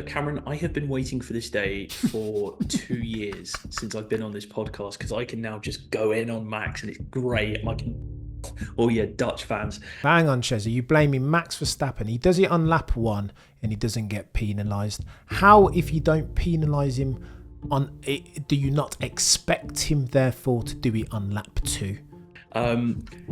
Cameron, I have been waiting for this day for 2 years since I've been on this podcast because I can now just go in on Max and it's great. And I can, oh yeah, Dutch fans. Hang on, Chezzy. You blaming Max Verstappen. He does it on lap one and he doesn't get penalised. How, if you don't penalise him on it, do you not expect him, therefore, to do it on lap two?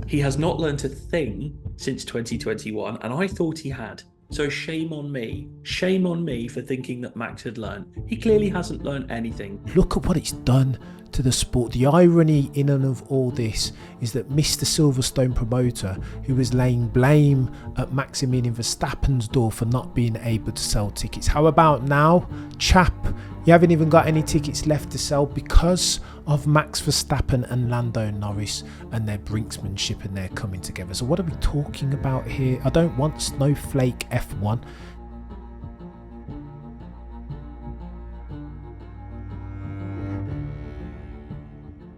He has not learnt a thing since 2021, and I thought he had. So shame on me. Shame on me for thinking that Max had learnt. He clearly hasn't learnt anything. Look at what it's done to the sport. The irony in and of all this is that Mr. Silverstone promoter, who was laying blame at Maximilian Verstappen's door for not being able to sell tickets. How about now, chap? You haven't even got any tickets left to sell because of Max Verstappen and Lando Norris and their brinksmanship and their coming together. So what are we talking about here? I don't want snowflake F1.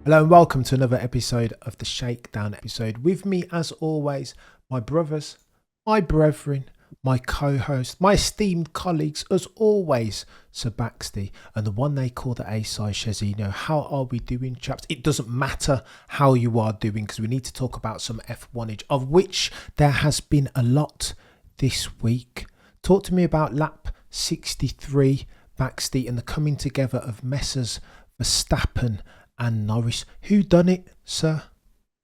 Hello and welcome to another episode of the Shakedown episode. With me, as always, my brothers, my brethren, my co-host, my esteemed colleagues, as always, Sir Baxty, and the one they call the A-side Shezzy. How are we doing, chaps? It doesn't matter how you are doing because we need to talk about some F1age, of which there has been a lot this week. Talk to me about lap 63, Baxty, and the coming together of Messrs Verstappen and Norris. Who done it, sir?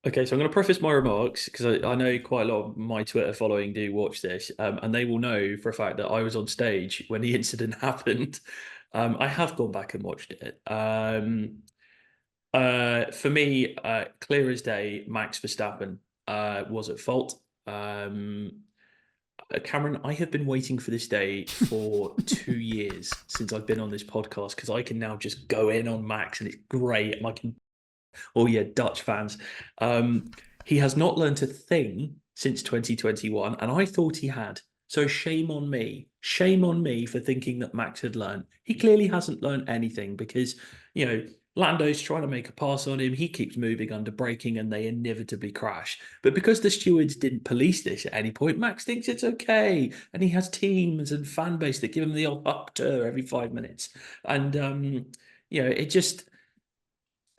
Okay, so I'm going to preface my remarks because I know quite a lot of my Twitter following do watch this, and they will know for a fact that I was on stage when the incident happened. I have gone back and watched it. For me, clear as day, Max Verstappen was at fault. Cameron, I have been waiting for this day for 2 years since I've been on this podcast because I can now just go in on Max and it's great. And I can, oh yeah, Dutch fans. He has not learnt a thing since 2021, and I thought he had. So shame on me. Shame on me for thinking that Max had learnt. He clearly hasn't learnt anything because, Lando's trying to make a pass on him. He keeps moving under braking and they inevitably crash. But because the stewards didn't police this at any point, Max thinks it's okay. And he has teams and fan base that give him the old up to every 5 minutes. And,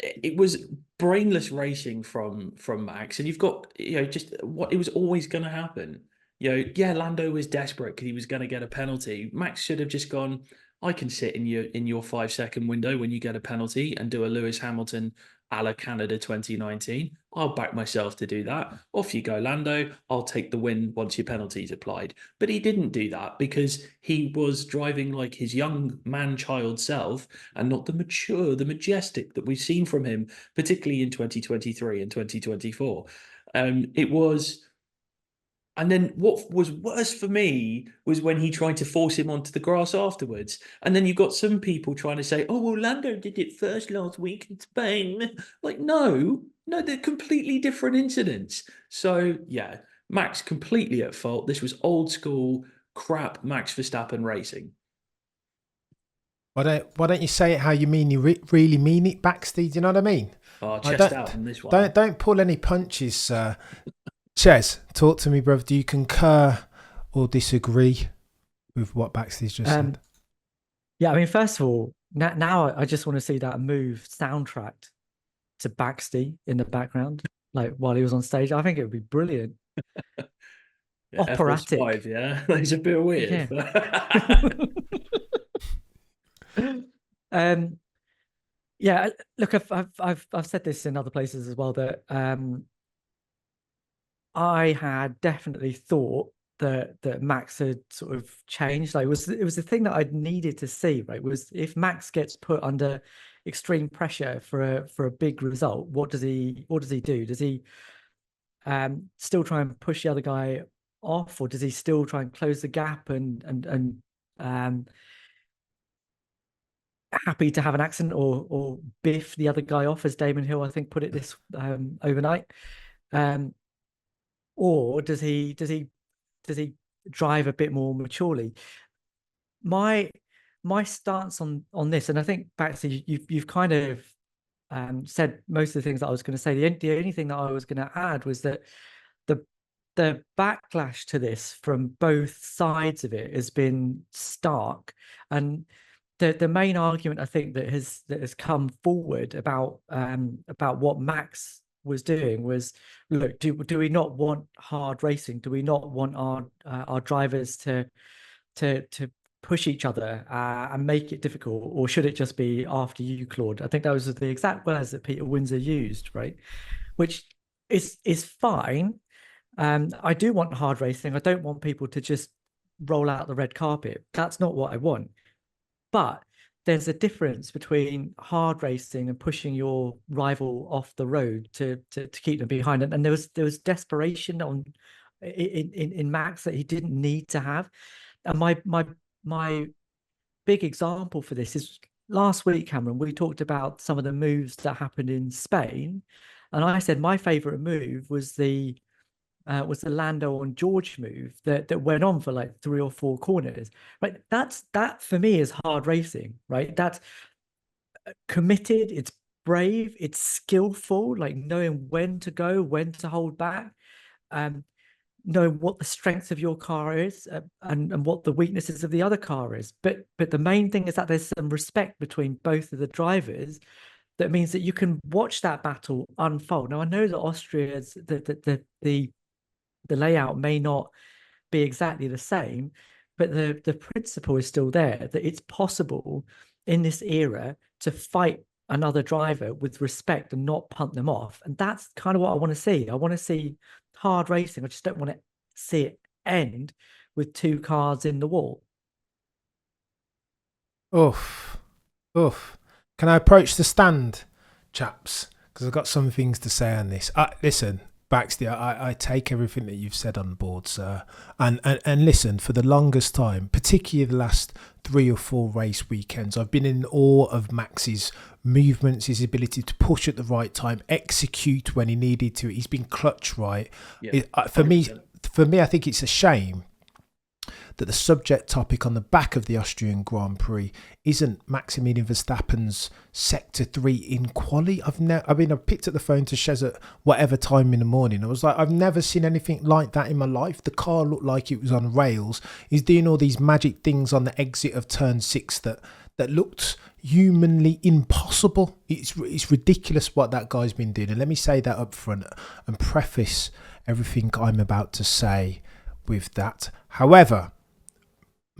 it was brainless racing from Max. And you've got, just what it was always going to happen. Lando was desperate because he was going to get a penalty. Max should have just gone, I can sit in your 5-second window when you get a penalty and do a Lewis Hamilton a la Canada 2019. I'll back myself to do that. Off you go, Lando. I'll take the win once your penalty's applied. But he didn't do that because he was driving like his young man-child self and not the mature, the majestic that we've seen from him, particularly in 2023 and 2024. It was... And then what was worse for me was when he tried to force him onto the grass afterwards. And then you've got some people trying to say, oh, well, Lando did it first last week in Spain. Like, no, they're completely different incidents. So, yeah, Max completely at fault. This was old school crap Max Verstappen racing. Why don't you say it how you mean? You really mean it, Baxty? Do you know what I mean? Oh, chest out on this one. Don't pull any punches, sir. Chez, talk to me, bruv. Do you concur or disagree with what Baxty's just said? Yeah, I mean, first of all, now I just want to see that move soundtracked to Baxty in the background, like while he was on stage. I think it would be brilliant. Yeah, operatic. F5, yeah, it's a bit weird. Yeah. Look, I've said this in other places as well that I had definitely thought that Max had sort of changed. Like it was the thing that I'd needed to see, right? Was if Max gets put under extreme pressure for a big result, what does he do? Does he still try and push the other guy off, or does he still try and close the gap and happy to have an accident or biff the other guy off, as Damon Hill I think put it this overnight? Or does he drive a bit more maturely? My stance on this, and I think Baxter, you've kind of said most of the things that I was going to say. The only thing that I was going to add was that the backlash to this from both sides of it has been stark. And the main argument I think that has come forward about what Max was doing was, look, do we not want hard racing? Do we not want our drivers to push each other and make it difficult, or should it just be after you, Claude? I think that was the exact words that Peter Windsor used, right? Which is fine. I do want hard racing. I don't want people to just roll out the red carpet. That's not what I want. But there's a difference between hard racing and pushing your rival off the road to keep them behind. And there was desperation in Max that he didn't need to have. And my big example for this is last week, Cameron, we talked about some of the moves that happened in Spain. And I said my favorite move was the Lando on George move that went on for like 3 or 4 corners, right? That for me is hard racing, right? That's committed, it's brave, it's skillful, like knowing when to go, when to hold back, knowing what the strength of your car is and what the weaknesses of the other car is. But the main thing is that there's some respect between both of the drivers. That means that you can watch that battle unfold. Now I know that Austria's the layout may not be exactly the same, but the principle is still there, that it's possible in this era to fight another driver with respect and not punt them off. And that's kind of what I want to see. I want to see hard racing. I just don't want to see it end with 2 cars in the wall. Oof. Can I approach the stand, chaps? Because I've got some things to say on this. Listen, Baxter, I take everything that you've said on board, sir. And listen, for the longest time, particularly the last 3 or 4 race weekends, I've been in awe of Max's movements, his ability to push at the right time, execute when he needed to. He's been clutch, right? Yeah, For me, I think it's a shame that the subject topic on the back of the Austrian Grand Prix isn't Maximilian Verstappen's Sector 3 in quali. I picked up the phone to Shez at whatever time in the morning. I was like, I've never seen anything like that in my life. The car looked like it was on rails. He's doing all these magic things on the exit of turn 6 that looked humanly impossible. It's ridiculous what that guy's been doing. And let me say that up front and preface everything I'm about to say with that. However,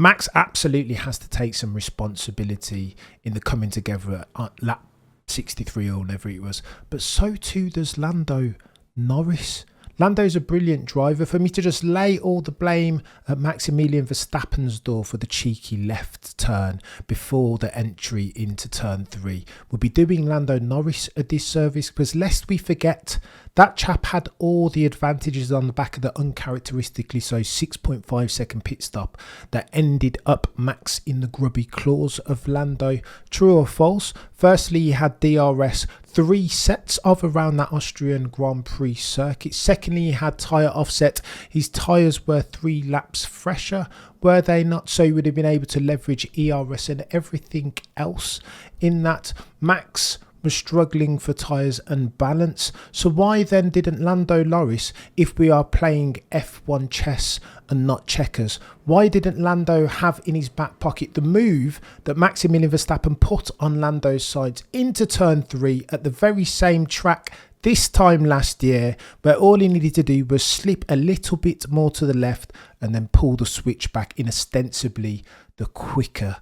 Max absolutely has to take some responsibility in the coming together at lap 63 or whatever it was. But so too does Lando Norris. Lando's a brilliant driver. For me to just lay all the blame at Maximilian Verstappen's door for the cheeky left turn before the entry into turn 3 would be doing Lando Norris a disservice, because lest we forget, that chap had all the advantages on the back of the uncharacteristically so 6.5 second pit stop that ended up Max in the grubby claws of Lando. True or false? Firstly, he had DRS 3 sets of around that Austrian Grand Prix circuit. Secondly, he had tyre offset. His tyres were 3 laps fresher, were they not? So he would have been able to leverage ERS and everything else in that. Max was struggling for tyres and balance. So why then didn't Lando Norris, if we are playing F1 chess and not checkers, why didn't Lando have in his back pocket the move that Maximilian Verstappen put on Lando's sides into turn 3 at the very same track this time last year, where all he needed to do was slip a little bit more to the left and then pull the switch back in ostensibly the quicker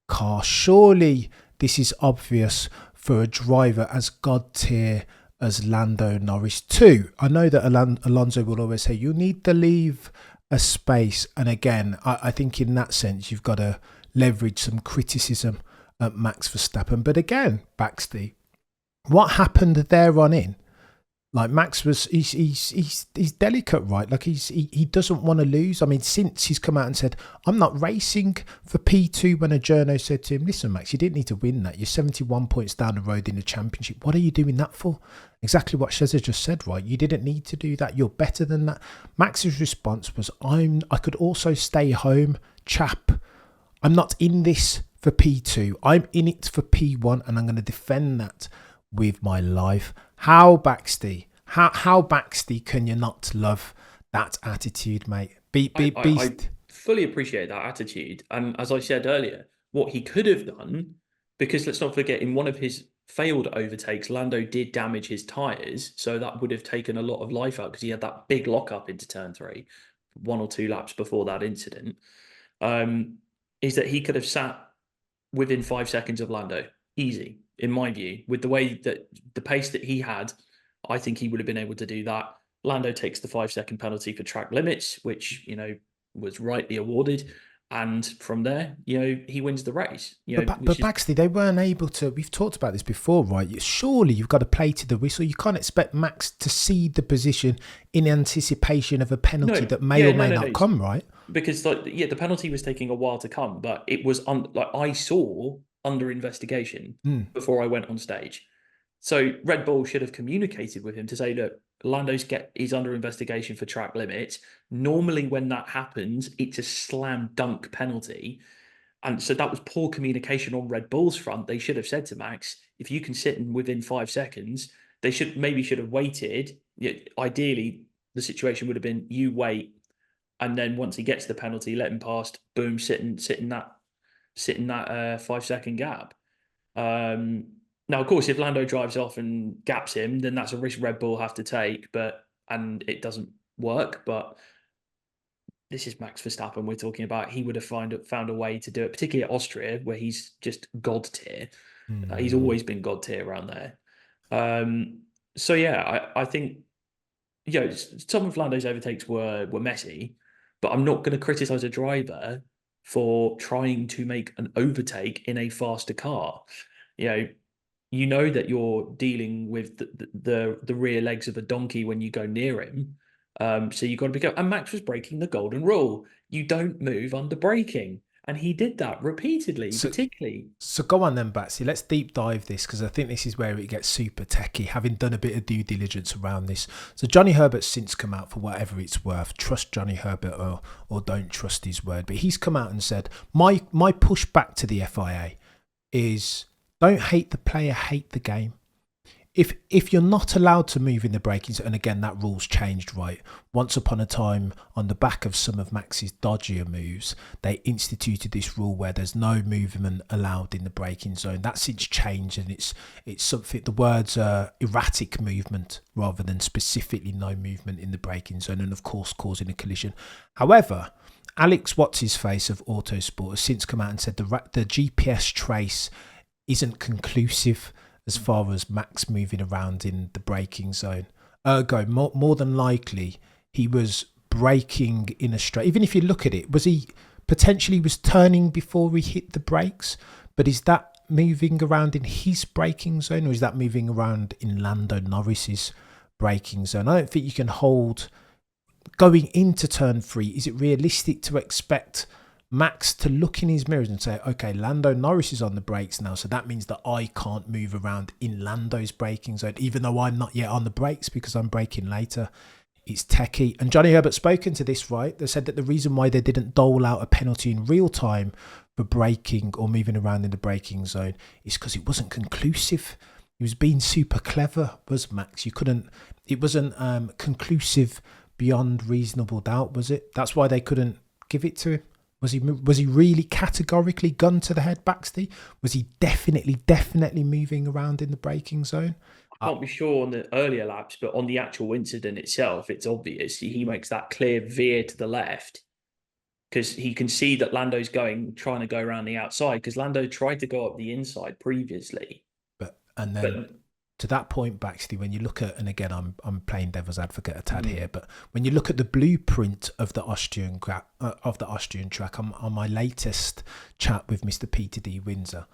car? Surely this is obvious for a driver as god tier as Lando Norris too. I know that Alonso will always say you need to leave a space, and again I think in that sense you've got to leverage some criticism at Max Verstappen. But again, Baxty, what happened there on in? Like Max was, he's delicate, right? Like he doesn't want to lose. I mean, since he's come out and said, I'm not racing for P2, when a journo said to him, listen, Max, you didn't need to win that. You're 71 points down the road in the championship. What are you doing that for? Exactly what Sheza just said, right? You didn't need to do that. You're better than that. Max's response was, I could also stay home, chap. I'm not in this for P2. I'm in it for P1, and I'm going to defend that with my life. How Baxty can you not love That attitude, mate. I Beast. fully appreciate that attitude. And as I said earlier, what he could have done, because let's not forget, in one of his failed overtakes, Lando did damage his tyres. So that would have taken a lot of life out because he had that big lockup into turn 3, 1 or 2 laps before that incident. Is that he could have sat within 5 seconds of Lando. Easy, in my view. With the way that the pace that he had, I think he would have been able to do that. Lando takes the 5-second penalty for track limits, which, was rightly awarded. And from there, he wins the race. But Baxley, they weren't able to. We've talked about this before, right? Surely you've got to play to the whistle. You can't expect Max to cede the position in anticipation of a penalty that may or may not come, right? Because the penalty was taking a while to come, but it was I saw under investigation before I went on stage. So Red Bull should have communicated with him to say, look, he's under investigation for track limits. Normally when that happens, it's a slam dunk penalty. And so that was poor communication on Red Bull's front. They should have said to Max, if you can sit in within 5 seconds, they should have waited. Ideally, the situation would have been you wait, and then once he gets the penalty, let him past, boom, sit in that 5-second gap. Now, of course, if Lando drives off and gaps him, then that's a risk Red Bull have to take, and it doesn't work. But this is Max Verstappen we're talking about. He would have found a way to do it, particularly at Austria, where he's just God tier. He's always been God tier around there. So yeah, I think some of Lando's overtakes were messy, but I'm not going to criticize a driver for trying to make an overtake in a faster car. You know that you're dealing with the rear legs of a donkey when you go near him. So you've got to be careful. And Max was breaking the golden rule. You don't move under braking. And he did that repeatedly, particularly. So go on then, Batsy. Let's deep dive this, because I think this is where it gets super techie, having done a bit of due diligence around this. So Johnny Herbert's since come out, for whatever it's worth. Trust Johnny Herbert or don't trust his word. But he's come out and said, my pushback to the FIA is, don't hate the player, hate the game. If you're not allowed to move in the braking zone, and again, that rule's changed, right? Once upon a time, on the back of some of Max's dodgier moves, they instituted this rule where there's no movement allowed in the braking zone. That's since changed, and it's something, the words are erratic movement rather than specifically no movement in the braking zone, and of course causing a collision. However, Alex What's-His-Face of Autosport has since come out and said the GPS trace isn't conclusive as far as Max moving around in the braking zone. Ergo, more than likely, he was braking in a straight. Even if you look at it, he was turning before he hit the brakes? But is that moving around in his braking zone, or is that moving around in Lando Norris's braking zone? I don't think you can hold, going into turn 3, is it realistic to expect Max to look in his mirrors and say, okay, Lando Norris is on the brakes now, so that means that I can't move around in Lando's braking zone, even though I'm not yet on the brakes because I'm braking later. It's techie. And Johnny Herbert's spoken to this, right? They said that the reason why they didn't dole out a penalty in real time for braking or moving around in the braking zone is because it wasn't conclusive. He was being super clever, was Max. It wasn't conclusive beyond reasonable doubt, was it? That's why they couldn't give it to him. Was he really categorically gun to the head, Baxley? Was he definitely moving around in the braking zone? I can't be sure on the earlier laps, but on the actual incident itself, it's obvious. He makes that clear veer to the left because he can see that Lando's trying to go around the outside, because Lando tried to go up the inside previously. But to that point, Baxley, when you look at, and again, I'm playing devil's advocate a tad here, but when you look at the blueprint of the Austrian track, on my latest chat with Mr. Peter D. Windsor,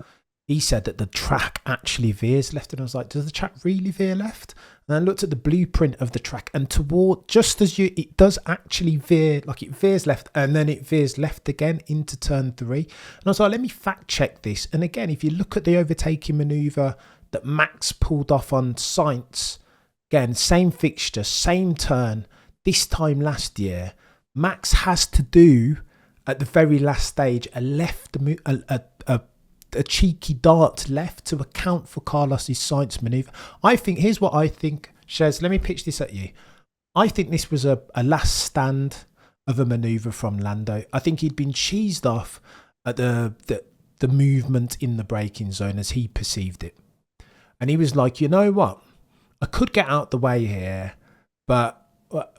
he said that the track actually veers left, and I was like, does the track really veer left? And I looked at the blueprint of the track, and it does actually veer, like it veers left, and then it veers left again into turn 3. And I was like, let me fact check this. And again, if you look at the overtaking manoeuvre that Max pulled off on Sainz, again, same fixture, same turn, this time last year, Max has to do, at the very last stage, a cheeky dart left to account for Carlos's Sainz manoeuvre. Here's what I think, Shez, let me pitch this at you. I think this was a last stand of a manoeuvre from Lando. I think he'd been cheesed off at the movement in the braking zone as he perceived it. And he was like, you know what? I could get out the way here, but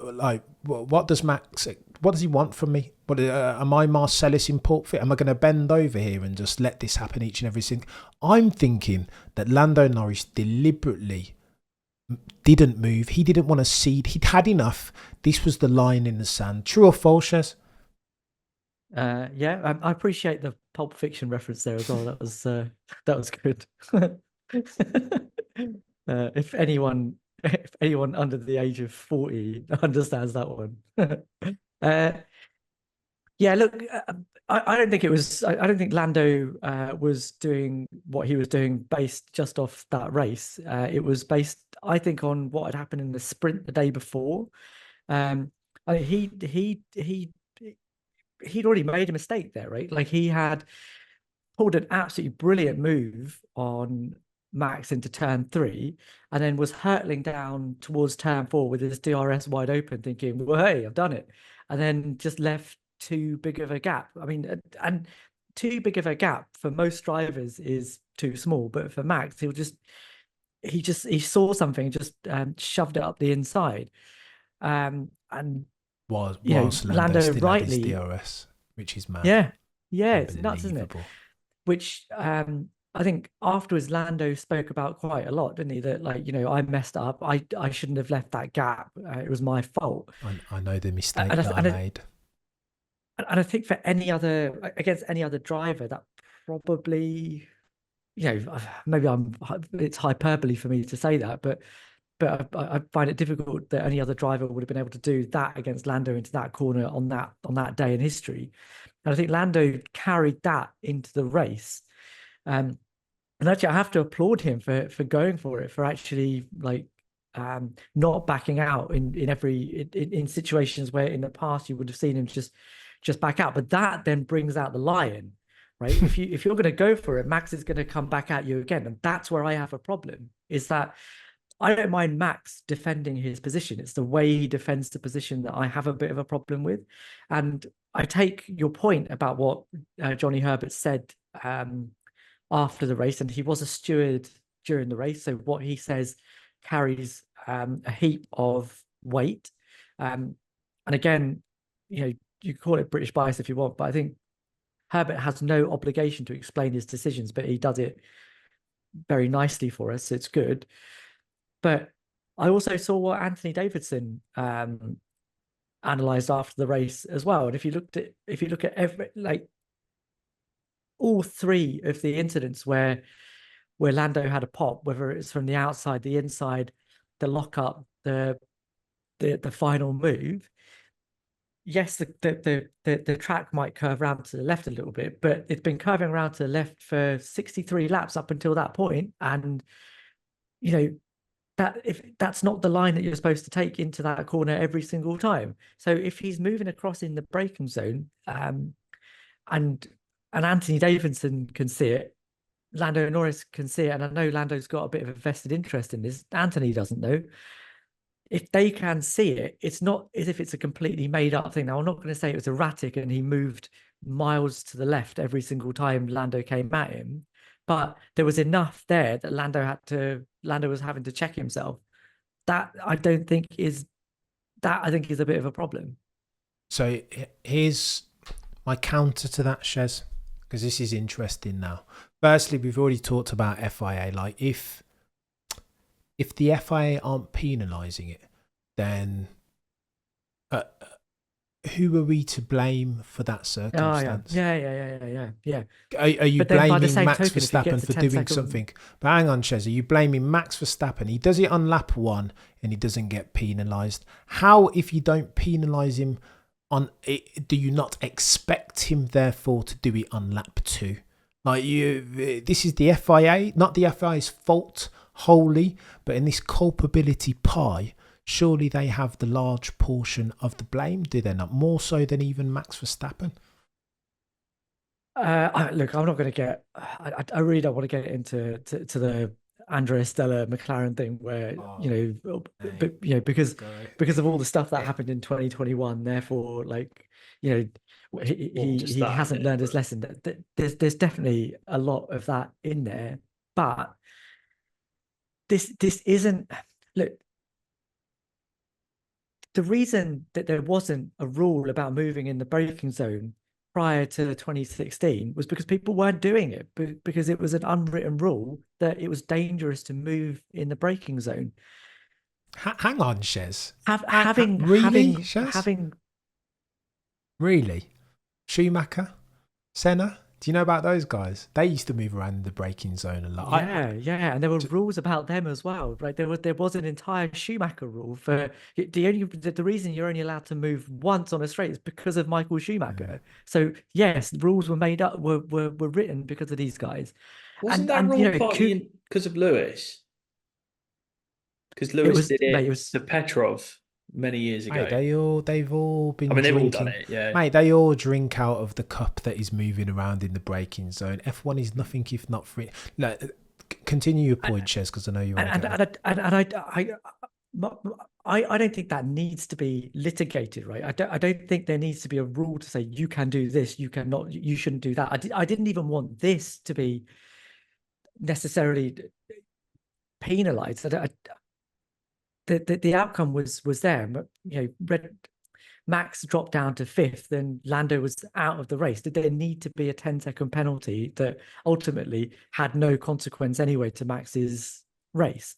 like, what does Max, what does he want from me? What am I Marcellus in Port Fit? Am I going to bend over here and just let this happen each and every single? I'm thinking that Lando Norris deliberately didn't move. He didn't want to cede. He'd had enough. This was the line in the sand. True or false, Shez? Yeah, I appreciate the Pulp Fiction reference there as well. That was good. If anyone under the age of 40 understands that one. Yeah, look, I don't think it was. I don't think Lando was doing what he was doing based just off that race. It was based, I think, on what had happened in the sprint the day before. He'd already made a mistake there, right? Like he had pulled an absolutely brilliant move on Max into turn 3, and then was hurtling down towards turn 4 with his DRS wide open, thinking, "Well, hey, I've done it," and then just left too big of a gap. I mean, and too big of a gap for most drivers is too small, but for Max, he saw something, just shoved it up the inside, and Whilst Lando Lando still had his rightly, DRS, which is mad. yeah, it's nuts, isn't it? Unbelievable. Which I think afterwards Lando spoke about quite a lot, didn't he? That, like, I messed up. I shouldn't have left that gap. It was my fault. I know the mistake And that I made. And I think for against any other driver, that probably, maybe it's hyperbole for me to say that, but I find it difficult that any other driver would have been able to do that against Lando into that corner on that day in history. And I think Lando carried that into the race. And actually, I have to applaud him for going for it, for actually not backing out in situations where in the past you would have seen him just back out. But that then brings out the lion, right? if you're going to go for it, Max is going to come back at you again, and that's where I have a problem. Is that I don't mind Max defending his position. It's the way he defends the position that I have a bit of a problem with. And I take your point about what Johnny Herbert said after the race, and he was a steward during the race. So what he says carries a heap of weight. And again, you call it British bias if you want, but I think Herbert has no obligation to explain his decisions, but he does it very nicely for us. So it's good. But I also saw what Anthony Davidson analyzed after the race as well. And if you look at every, like, all three of the incidents where Lando had a pop, whether it's from the outside, the inside, the lockup, the final move. Yes, the track might curve around to the left a little bit, but it's been curving around to the left for 63 laps up until that point, and that if that's not the line that you're supposed to take into that corner every single time. So if he's moving across in the braking zone, and Anthony Davidson can see it, Lando Norris can see it, and I know Lando's got a bit of a vested interest in this. Anthony doesn't know. If they can see it, it's not as if it's a completely made up thing. Now, I'm not going to say it was erratic and he moved miles to the left every single time Lando came at him, but there was enough there that Lando was having to check himself. That I think is a bit of a problem. So here's my counter to that, Shez, because this is interesting now. Firstly, we've already talked about FIA. Like, if the FIA aren't penalising it, then who are we to blame for that circumstance? Yeah. Are you blaming Max token, Verstappen for doing something? But hang on, Shez, are you blaming Max Verstappen? He does it on lap 1 and he doesn't get penalised. How, if you don't penalise him on it, do you not expect him therefore to do it on lap 2? Like, this is the FIA, not the FIA's fault wholly, but in this culpability pie, surely they have the large portion of the blame, do they not? More so than even Max Verstappen? Look, I'm not going to get. I really don't want to get into the Andrea Stella McLaren thing where Mate, because go. of all the stuff that happened in 2021, therefore like More just he that in hasn't it, learned his but lesson. There's definitely a lot of that in there, but this isn't, look, the reason that there wasn't a rule about moving in the braking zone prior to 2016 was because people weren't doing it, because it was an unwritten rule that it was dangerous to move in the braking zone. Hang on, Shez. Having Really, Shez? having Really? Schumacher? Senna? Do you know about those guys? They used to move around in the braking zone a lot. yeah, and there were rules about them as well, right? There was an entire Schumacher rule for the reason you're only allowed to move once on a straight is because of Michael Schumacher. So yes, rules were made up, were written because of these guys, wasn't and that and rule partly because of Lewis? Because it Lewis was, did mate, it it was. to Petrov many years Mate, ago. they've all I been mean, they've all done drinking. it, yeah. Mate, they all drink out of the cup that is moving around in the braking zone. F1 is nothing if not free. No, continue your point, Shez, because I know you want to And go. I don't think that needs to be litigated, right? I don't think there needs to be a rule to say you can do this, you cannot, you shouldn't do that. I didn't even want this to be necessarily penalized. The outcome was there. Max dropped down to fifth, and Lando was out of the race. Did there need to be a 10-second penalty that ultimately had no consequence anyway to Max's race?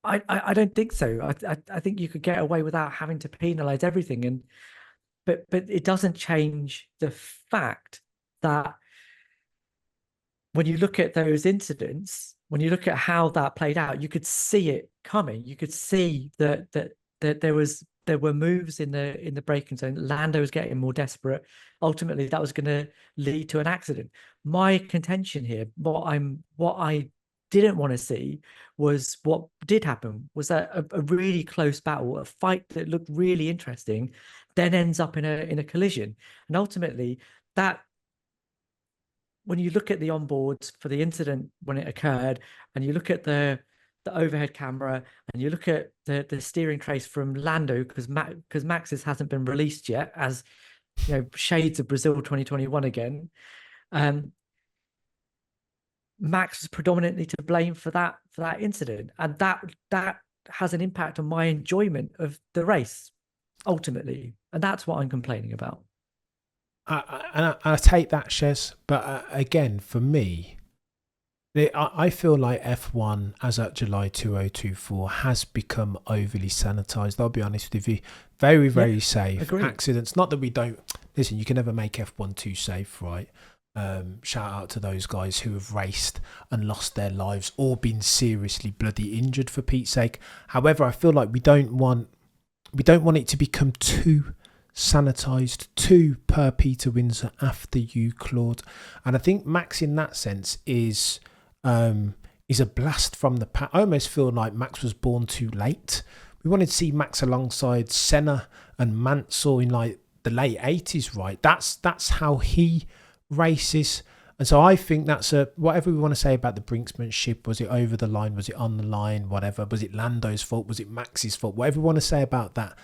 I don't think so. I think you could get away without having to penalize everything, but it doesn't change the fact that when you look at those incidents, when you look at how that played out, you could see it coming. You could see that there were moves in the braking zone. Lando was getting more desperate. Ultimately, that was going to lead to an accident. My contention here, what I didn't want to see was what did happen was that a really close battle, a fight that looked really interesting, then ends up in a collision, and ultimately that. When you look at the onboards for the incident when it occurred, and you look at the overhead camera, and you look at the steering trace from Lando, because Max's hasn't been released yet, as shades of Brazil 2021 again. Max was predominantly to blame for that incident, and that has an impact on my enjoyment of the race ultimately, and that's what I'm complaining about. I take that, Shez, but again, for me, I feel like F1 as at July 2024 has become overly sanitized. I'll be honest with you, very, very safe. Agreed. Accidents, not that we don't listen, you can never make F1 too safe, right? Shout out to those guys who have raced and lost their lives or been seriously bloody injured, for Pete's sake. However, I feel like we don't want it to become too sanitized, too per Peter Windsor, after you, Claude. And I think Max in that sense is a blast from the past. I almost feel like Max was born too late. We wanted to see Max alongside Senna and Mansell in like the late 80s, right? That's how he races. And so I think that's whatever we want to say about the brinksmanship. Was it over the line? Was it on the line? Whatever. Was it Lando's fault? Was it Max's fault? Whatever we want to say about that.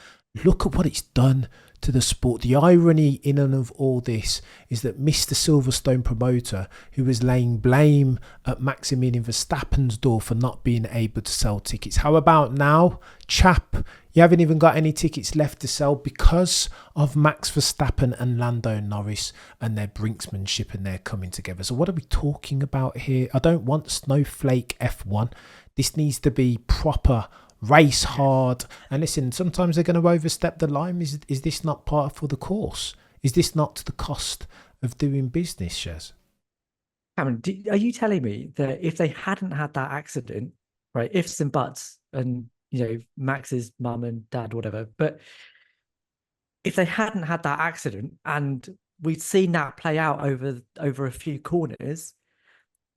Look at what it's done to the sport. The irony in and of all this is that Mr. Silverstone promoter, who was laying blame at Maximilian Verstappen's door for not being able to sell tickets. How about now, chap? You haven't even got any tickets left to sell because of Max Verstappen and Lando Norris and their brinksmanship and their coming together. So what are we talking about here? I don't want snowflake F1. This needs to be proper race hard. And listen, sometimes they're going to overstep the line. Is this not part for the course? Is this not the cost of doing business, Shez? Cameron, are you telling me that if they hadn't had that accident, right, ifs and buts, and Max's mum and dad, whatever, but if they hadn't had that accident and we'd seen that play out over a few corners,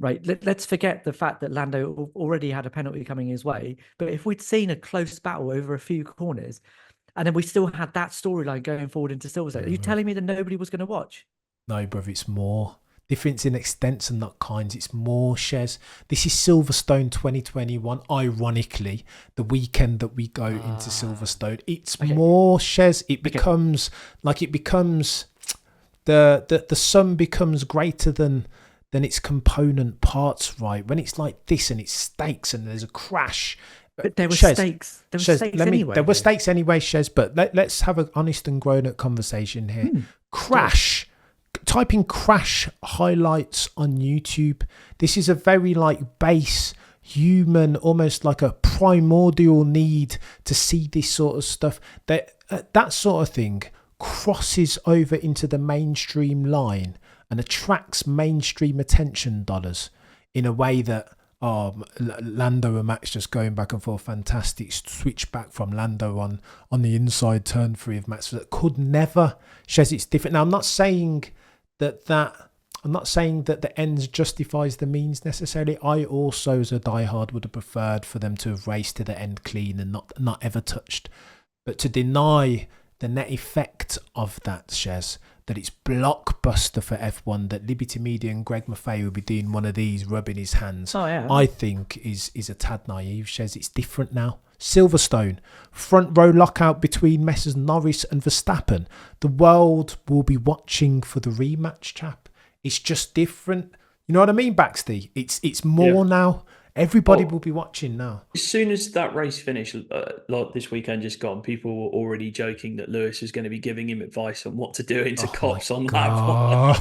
right? Let's forget the fact that Lando already had a penalty coming his way. But if we'd seen a close battle over a few corners, and then we still had that storyline going forward into Silverstone, are you telling me that nobody was going to watch? No, bruv, it's more. difference in extents and not kinds. It's more, Shez. This is Silverstone 2021. Ironically, the weekend that we go into Silverstone, it's more, Shez. It becomes the sum becomes greater than its component parts, right? When it's like this and it's stakes and there's a crash. But there were stakes. There were stakes anyway. There were stakes anyway, Shez. But let's have an honest and grown-up conversation here. Crash. Type in crash highlights on YouTube. This is a very like base human, almost like a primordial need to see this sort of stuff. That sort of thing crosses over into the mainstream line and attracts mainstream attention dollars in a way that Lando and Max just going back and forth, fantastic switch back from Lando on the inside turn 3 of Max that could never. Shez, it's different. Now I'm not saying that the ends justifies the means necessarily. I also, as a diehard, would have preferred for them to have raced to the end clean and not ever touched. But to deny the net effect of that, Shez, that it's blockbuster for F1, that Liberty Media and Greg Maffei will be doing one of these, rubbing his hands, I think is a tad naive, Shez. It's different now. Silverstone, front row lockout between Messrs Norris and Verstappen. The world will be watching for the rematch, chap. It's just different. You know what I mean, Baxty? It's more now. Everybody will be watching now. As soon as that race finished, like this weekend just gone, people were already joking that Lewis was going to be giving him advice on what to do into cops on lap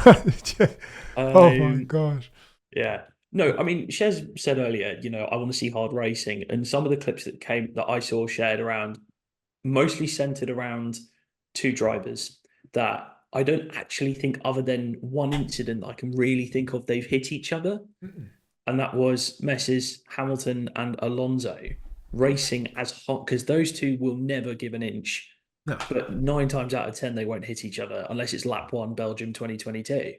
1. Oh my gosh. Yeah. No, I mean, Shez said earlier, I want to see hard racing. And some of the clips that I saw shared around, mostly centered around 2 drivers that I don't actually think, other than one incident I can really think of, they've hit each other. And that was Messrs Hamilton and Alonso racing as hot, because those 2 will never give an inch. No. But 9 times out of 10, they won't hit each other unless it's lap 1, Belgium 2022.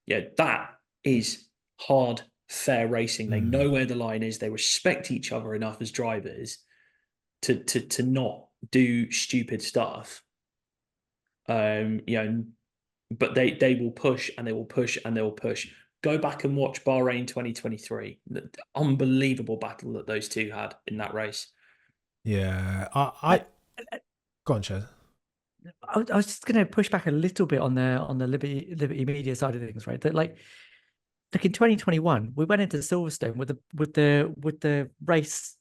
Yeah, that is hard, fair racing. They know where the line is. They respect each other enough as drivers to not do stupid stuff. But they will push and they will push and they will push. Go back and watch Bahrain 2023. The unbelievable battle that those 2 had in that race. Yeah, I go on, Chaz. I was just going to push back a little bit on the Liberty Media side of things, right? That like in 2021, we went into Silverstone with the race,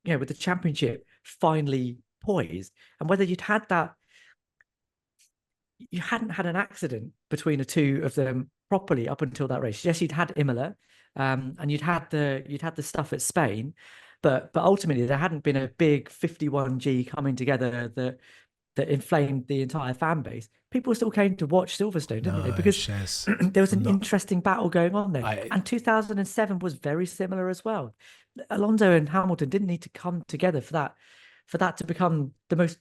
with the championship finally poised, and whether you'd had that. You hadn't had an accident between the 2 of them properly up until that race. Yes, you'd had Imola, and you'd had the stuff at Spain, but ultimately there hadn't been a big 51G coming together that inflamed the entire fan base. People still came to watch Silverstone, didn't they? Because there was an interesting battle going on there. And 2007 was very similar as well. Alonso and Hamilton didn't need to come together for that to become the most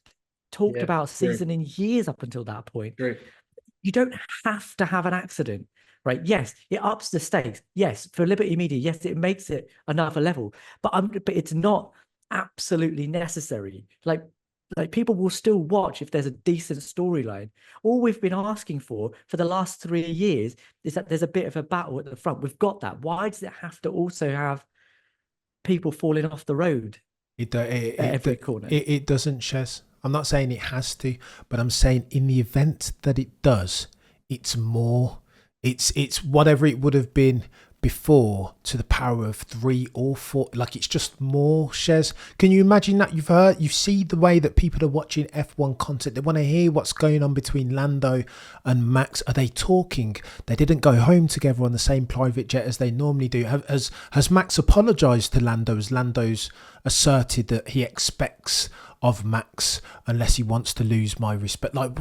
talked about season in years up until that point. True. You don't have to have an accident, right? Yes, it ups the stakes. Yes, for Liberty Media, yes, it makes it another level. But it's not absolutely necessary. Like people will still watch if there's a decent storyline. All we've been asking for the last 3 years is that there's a bit of a battle at the front. We've got that. Why does it have to also have people falling off the road at every corner? It doesn't, Shez. I'm not saying it has to, but I'm saying in the event that it does, it's more. It's whatever it would have been before to the power of 3 or 4. Like, it's just more, Shez. Can you imagine that? You see the way that people are watching F1 content. They want to hear what's going on between Lando and Max. Are they talking? They didn't go home together on the same private jet as they normally do. Has Max apologised to Lando, as Lando's asserted that he expects of Max unless he wants to lose my respect? Like,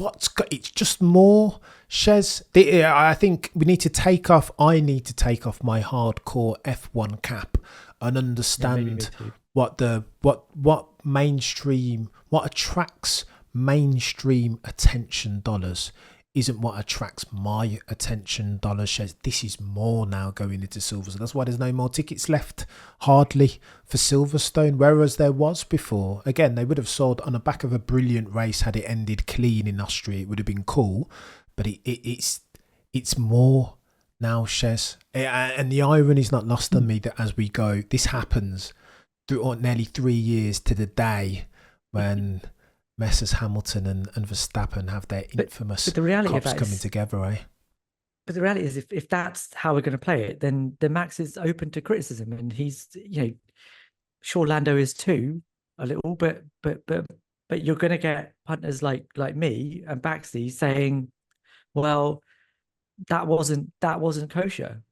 it's just more, Shez. I think I need to take off my hardcore F1 cap and understand what attracts mainstream attention dollars isn't what attracts my attention dollars, Shez. This is more now going into Silverstone. That's why there's no more tickets left, hardly, for Silverstone, whereas there was before. Again, they would have sold on the back of a brilliant race had it ended clean in Austria. It would have been cool, but it's more now, Shez. And the irony is not lost on me that as we go, this happens through nearly 3 years to the day when Messrs Hamilton and Verstappen have their infamous but the reality of cops that coming is, together, eh? but the reality is, if that's how we're going to play it, then Max is open to criticism, and he's, sure, Lando is too, a little, but you're going to get punters like me and Baxley saying, well, that wasn't kosher.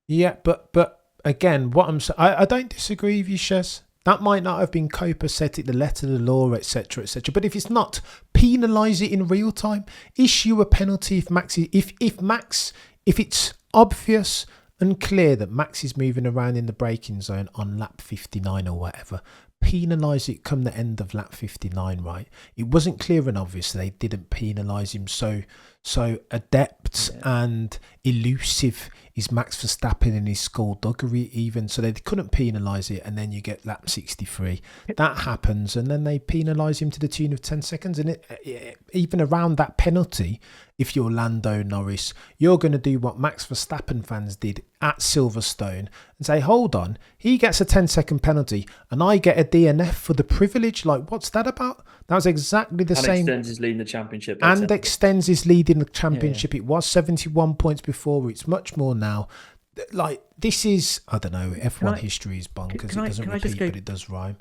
Yeah, but again, what I'm saying, I don't disagree with you, Shez. That might not have been copacetic, the letter of the law, etc., etc. But if it's not, penalise it in real time. Issue a penalty if if it's obvious and clear that Max is moving around in the braking zone on lap 59 or whatever. Penalise it come the end of lap 59, right? It wasn't clear and obvious. They didn't penalise him. So adept and elusive is Max Verstappen in his skullduggery even. So they couldn't penalise it, and then you get lap 63. That happens, and then they penalise him to the tune of 10 seconds. And even around that penalty, if you're Lando, Norris, you're going to do what Max Verstappen fans did at Silverstone and say, hold on, he gets a 10-second penalty and I get a DNF for the privilege. Like, what's that about? That was exactly the same. And extends his lead in the championship. And extends his lead in the championship. Yeah. It was 71 points before. It's much more now. Like, this is, I don't know, F1 history is bonkers. It doesn't repeat, but it does rhyme.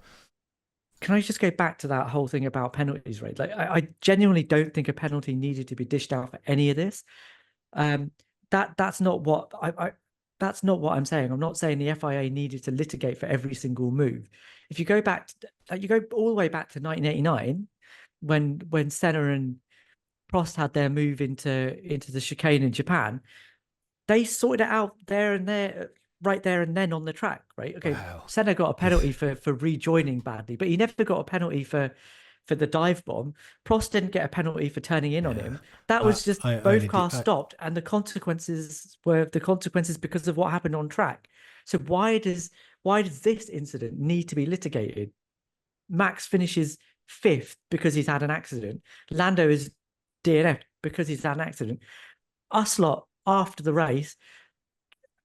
Can I just go back to that whole thing about penalties, right? Like, I genuinely don't think a penalty needed to be dished out for any of this. That's not what that's not what I'm saying. I'm not saying the FIA needed to litigate for every single move. If you go back, you go all the way back to 1989, when Senna and Prost had their move into the chicane in Japan, they sorted it out right there and then on the track, right? Okay, wow. Senna got a penalty for rejoining badly, but he never got a penalty for the dive bomb. Prost didn't get a penalty for turning in on him. That was just both cars stopped, and the consequences were the consequences because of what happened on track. So why does this incident need to be litigated? Max finishes 5th because he's had an accident. Lando is DNF because he's had an accident. Us lot after the race,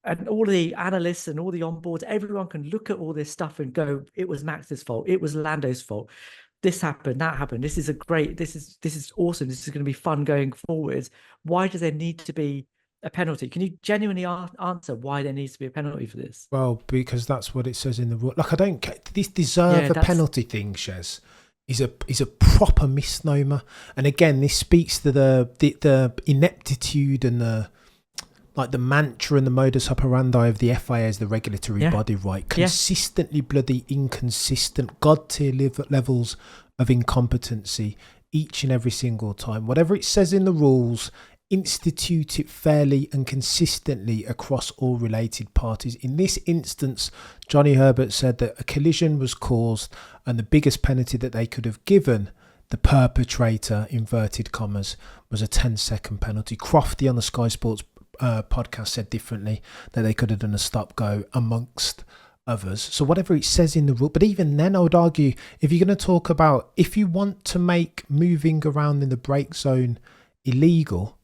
and all the analysts and all the onboards, everyone can look at all this stuff and go, it was Max's fault. It was Lando's fault. This happened, that happened. This is awesome. This is going to be fun going forwards. Why does there need to be a penalty? Can you genuinely answer why there needs to be a penalty for this? Well, because that's what it says in the rule. Like, I don't. This deserve a penalty thing, Shez, is a proper misnomer. And again, this speaks to the ineptitude and the mantra and the modus operandi of the FIA as the regulatory body, right? Consistently bloody inconsistent, god-tier levels of incompetency each and every single time. Whatever it says in the rules, institute it fairly and consistently across all related parties. In this instance, Johnny Herbert said that a collision was caused, and the biggest penalty that they could have given the perpetrator, inverted commas, was a 10-second penalty. Crofty on the Sky Sports podcast said differently, that they could have done a stop go amongst others. So whatever it says in the rule, but even then I would argue, if you're going to talk about, if you want to make moving around in the brake zone illegal,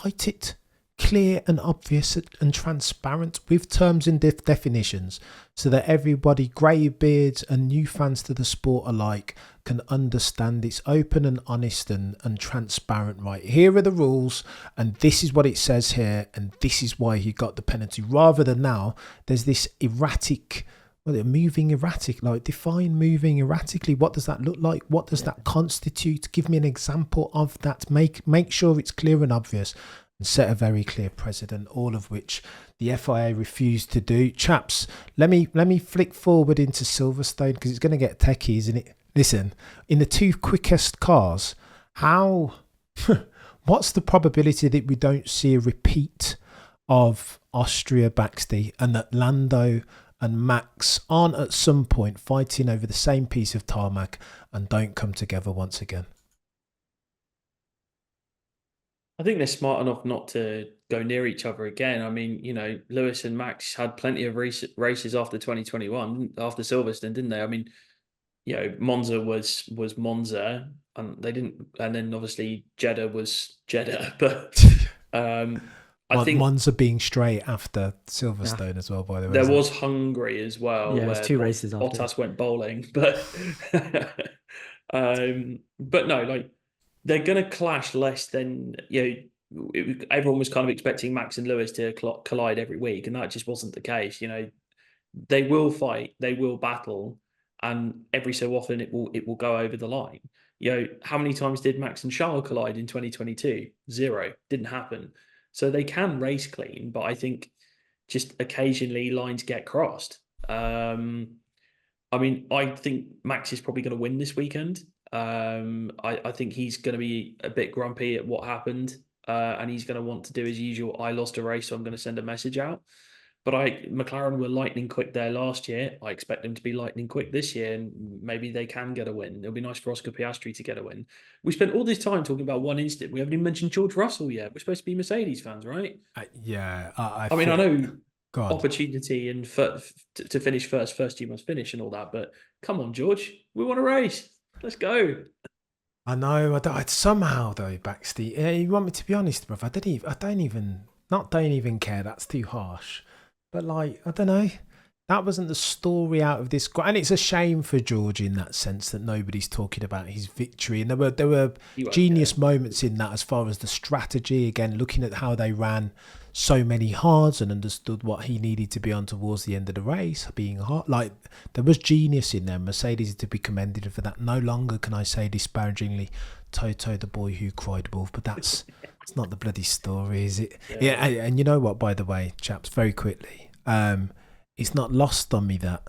write it clear and obvious and transparent with terms and definitions, so that everybody, greybeards and new fans to the sport alike, can understand it's open and honest and transparent. Right, here are the rules, and this is what it says here, and this is why he got the penalty. Rather than now, there's this erratic, moving erratic. Like, define moving erratically. What does that look like? What does that constitute? Give me an example of that. Make sure it's clear and obvious, and set a very clear precedent, all of which the FIA refused to do. Chaps, let me flick forward into Silverstone, because it's going to get techie, isn't it? Listen, in the 2 quickest cars, what's the probability that we don't see a repeat of Austria Baxley, and that Lando and Max aren't at some point fighting over the same piece of tarmac and don't come together once again? I think they're smart enough not to go near each other again. I mean, Lewis and Max had plenty of races after 2021, after Silverstone, didn't they? I mean, Monza was Monza, and they didn't, and then obviously Jeddah was Jeddah, but I think Monza being straight after Yeah, Silverstone as well, by the way. there Isn't it? was Hungary as well, yeah, it was where 2 races after. Bottas went bowling, but but no, like they're going to clash less than everyone was kind of expecting Max and Lewis to collide every week, and that just wasn't the case. They will fight, they will battle, and every so often it will go over the line. How many times did Max and Charles collide in 2022? Zero. Didn't happen. So they can race clean, but I think just occasionally lines get crossed. I mean, I think Max is probably going to win this weekend. I think he's going to be a bit grumpy at what happened, and he's going to want to do his usual. I lost a race, so I'm going to send a message out. But McLaren were lightning quick there last year. I expect them to be lightning quick this year, and maybe they can get a win. It'll be nice for Oscar Piastri to get a win. We spent all this time talking about one incident. We haven't even mentioned George Russell yet. We're supposed to be Mercedes fans, right? Yeah, I mean, I know God. opportunity and to finish first you must finish and all that, but come on, George, we want to race. Let's go. I know. Somehow though, Baxter. You want me to be honest, bruv? I don't even care. That's too harsh. But like, I don't know. That wasn't the story out of this. And it's a shame for George in that sense that nobody's talking about his victory. And there were genius moments in that as far as the strategy. Again, looking at how they ran so many hards and understood what he needed to be on towards the end of the race, being hard. Like, there was genius in there. Mercedes is to be commended for that. No longer can I say disparagingly, Toto, the boy who cried wolf. But it's not the bloody story, is it? Yeah. And you know what, by the way, chaps, very quickly, it's not lost on me that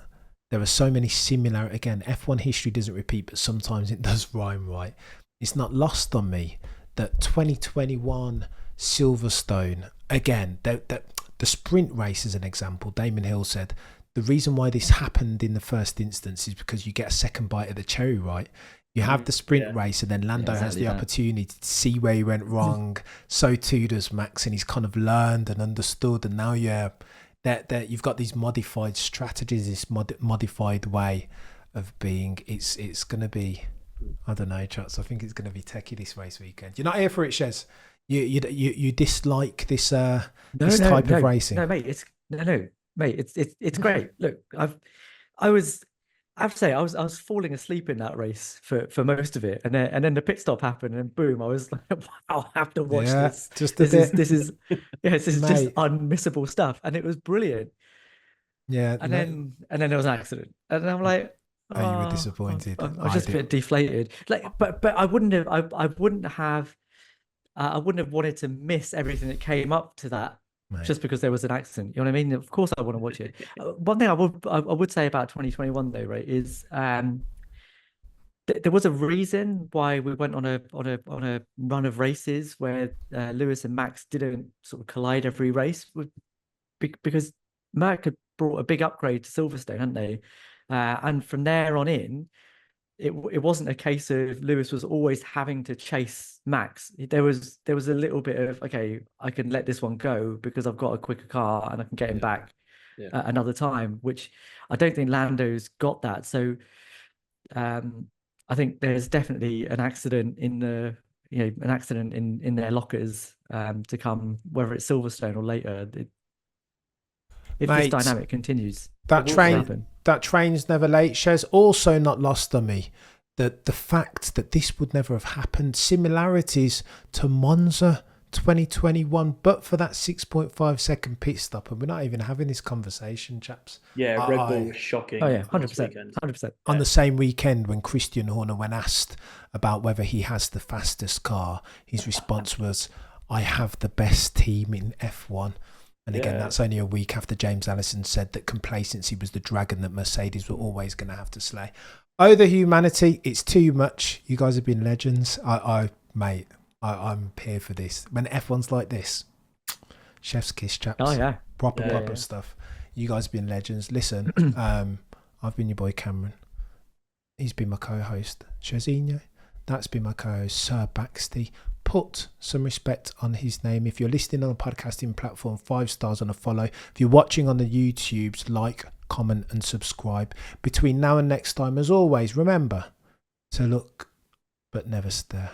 there are so many similar. Again, F1 history doesn't repeat, but sometimes it does rhyme right. It's not lost on me that 2021 Silverstone, again, the sprint race as an example, Damon Hill said, the reason why this happened in the first instance is because you get a second bite of the cherry, right? You have the sprint race and then Lando has the opportunity to see where he went wrong. So too does Max, and he's kind of learned and understood, and now that you've got these modified strategies, this modified way of being. It's going to be, I don't know, Chuts. I think it's going to be techie this race weekend. You're not here for it, Shez. You dislike this type of racing? No, mate. It's great. Look, I have to say, I was falling asleep in that race for most of it, and then the pit stop happened, and boom, I was like, wow, I have to watch this. This is just unmissable stuff, and it was brilliant. Yeah, and then there was an accident, and I'm like, you were disappointed. I was just a bit deflated. Like, but I wouldn't have wanted to miss everything that came up to that. Mate. Just because there was an accident, you know what I mean? Of course, I want to watch it. One thing I would say about 2021 though, right, is there was a reason why we went on a run of races where Lewis and Max didn't sort of collide every race, because Merck had brought a big upgrade to Silverstone, hadn't they? And from there on in, it wasn't a case of Lewis was always having to chase Max. There was a little bit of, okay, I can let this one go because I've got a quicker car and I can get him back another time, which I don't think Lando's got that. So I think there's definitely an accident in their lockers to come, whether it's Silverstone or later. If this dynamic continues, that train's never late. Shez, also not lost on me that the fact that this would never have happened, similarities to Monza 2021, but for that 6.5 second pit stop, and we're not even having this conversation, chaps. Yeah, Red Bull was shocking. Oh yeah, 100%. On the same weekend when Christian Horner, when asked about whether he has the fastest car, his response was, I have the best team in F1. And again, that's only a week after James Allison said that complacency was the dragon that Mercedes were always going to have to slay. Oh, the humanity, it's too much. You guys have been legends. I'm here for this. When F1's like this, chef's kiss, chaps. Oh, yeah. Proper stuff. You guys have been legends. Listen, I've been your boy Cameron. He's been my co-host. Chezinho, that's been my co-host, Sir Baxty. Put some respect on his name. If you're listening on a podcasting platform, 5 stars on a follow. If you're watching on the YouTubes, like, comment and subscribe. Between now and next time, as always, remember to look but never stare.